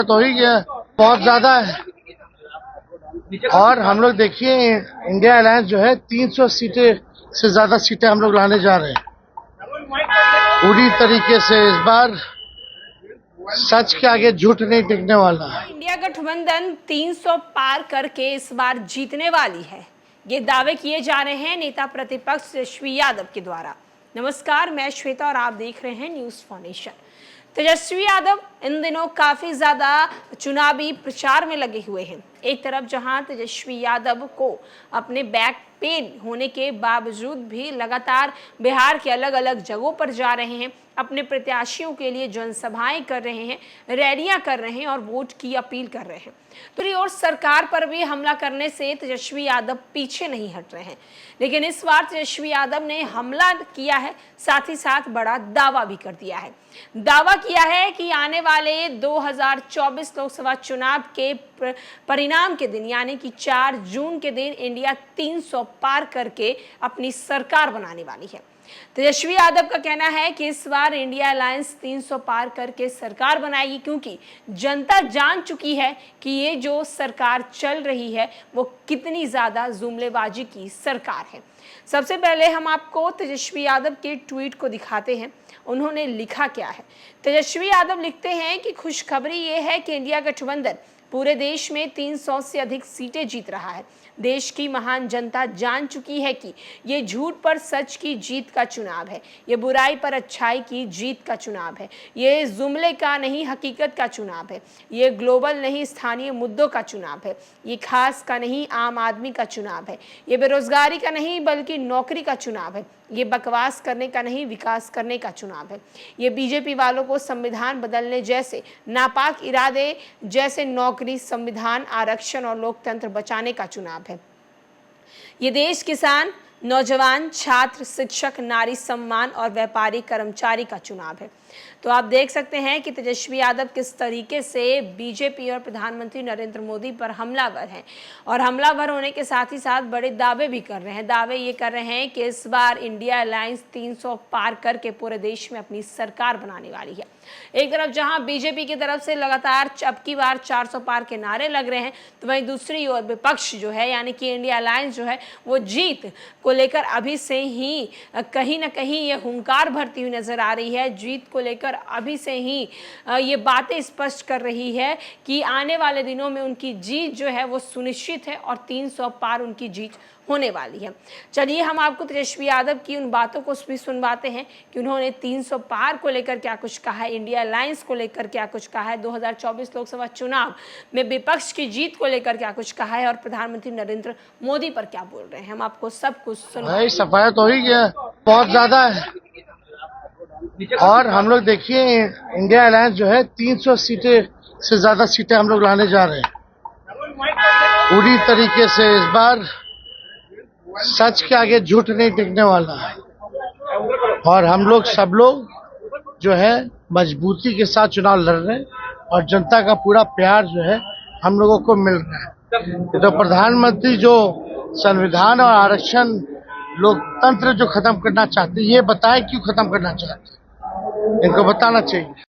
तो ही गया, बहुत ज्यादा है। और हम लोग देखिए इंडिया अलायंस जो है 300 सीटें से ज्यादा सीटें हम लोग लाने जा रहे हैं। पूरी तरीके से इस बार सच के आगे झूठ नहीं टिकने वाला है। इंडिया गठबंधन 300 पार करके इस बार जीतने वाली है, ये दावे किए जा रहे हैं नेता प्रतिपक्ष तेजस्वी यादव के द्वारा। नमस्कार, मैं श्वेता और आप देख रहे हैं news for nation. Tejashwi Yadav इन दिनों काफी ज्यादा चुनावी प्रचार में लगे हुए हैं। एक तरफ जहां तेजस्वी यादव को अपने बैक पेन होने के बावजूद भी लगातार बिहार के अलग अलग जगहों पर जा रहे हैं, अपने प्रत्याशियों के लिए जनसभाएं कर रहे हैं, रैलियां कर रहे हैं और वोट की अपील कर रहे हैं। दूसरी ओर सरकार पर भी हमला करने से तेजस्वी यादव पीछे नहीं हट रहे हैं, लेकिन इस बार तेजस्वी यादव ने हमला किया है, साथ ही साथ बड़ा दावा भी कर दिया है। दावा किया है कि आने वाले 2024 लोकसभा चुनाव के परिणाम के दिन यानी कि 4 जून के दिन इंडिया 300 पार करके अपनी सरकार बनाने वाली है। तेजस्वी यादव का कहना है कि इस बार इंडिया अलायंस 300 पार करके सरकार बनाएगी, क्योंकि जनता जान चुकी है कि ये जो सरकार चल रही है वो कितनी ज्यादा जुमलेबाजी की सरकार है। सबसे पहले हम आपको तेजस्वी यादव के ट्वीट को दिखाते हैं। उन्होंने लिखा क्या है। तेजस्वी यादव लिखते हैं कि खुशखबरी ये है कि इंडिया गठबंधन पूरे देश में 300 से अधिक सीटें जीत रहा है। देश की महान जनता जान चुकी है कि ये झूठ पर सच की जीत का चुनाव है, ये बुराई पर अच्छाई की जीत का चुनाव है, ये जुमले का नहीं हकीकत का चुनाव है, ये ग्लोबल नहीं स्थानीय मुद्दों का चुनाव है, ये खास का नहीं आम आदमी का चुनाव है, ये बेरोजगारी का नहीं बल्कि नौकरी का चुनाव है, ये बकवास करने का नहीं विकास करने का चुनाव है, ये बीजेपी वालों को संविधान बदलने जैसे नापाक इरादे जैसे नौकरी, संविधान, आरक्षण और लोकतंत्र बचाने का चुनाव है। ये देश, किसान, नौजवान, छात्र, शिक्षक, नारी सम्मान और व्यापारी कर्मचारी का चुनाव है। तो आप देख सकते हैं कि तेजस्वी यादव किस तरीके से बीजेपी और प्रधानमंत्री नरेंद्र मोदी पर हमलावर हैं, और हमलावर होने के साथ ही साथ बड़े दावे भी कर रहे हैं। दावे ये कर रहे हैं कि इस बार इंडिया अलायंस 300 पार करके पूरे देश में अपनी सरकार बनाने वाली है। एक तरफ जहां बीजेपी की तरफ से लगातार अब की बार 400 पार के नारे लग रहे हैं, तो वहीं दूसरी ओर विपक्ष जो है यानी कि इंडिया अलायंस जो है वो जीत को लेकर अभी से ही कहीं ना कहीं ये हुंकार भरती हुई नजर आ रही है। जीत को लेकर अभी से ही ये बातें स्पष्ट कर रही है कि आने वाले दिनों में उनकी जीत जो है वो सुनिश्चित है और 300 पार उनकी जीत होने वाली है। चलिए हम आपको तेजस्वी यादव की उन बातों को भी सुनवाते हैं कि उन्होंने 300 पार को लेकर क्या कुछ कहा है, इंडिया अलायंस को लेकर क्या कुछ कहा है, 2024 लोकसभा चुनाव में विपक्ष की जीत को लेकर क्या कुछ कहा है और प्रधानमंत्री नरेंद्र मोदी पर क्या बोल रहे हैं। हम आपको सब कुछ सुन सफाया तो ही गया, बहुत ज्यादा है। और हम लोग देखिए इंडिया अलायंस जो है 300 सीटें से ज्यादा सीटें हम लोग लाने जा रहे हैं। पूरी तरीके से इस बार सच के आगे झूठ नहीं टिकने वाला है। और हम लोग सब लोग जो है मजबूती के साथ चुनाव लड़ रहे हैं और जनता का पूरा प्यार जो है हम लोगों को मिल रहा है। तो प्रधानमंत्री जो संविधान और आरक्षण लोकतंत्र जो खत्म करना चाहते हैं, ये बताएं क्यों खत्म करना चाहते हैं, इनको बताना चाहिए।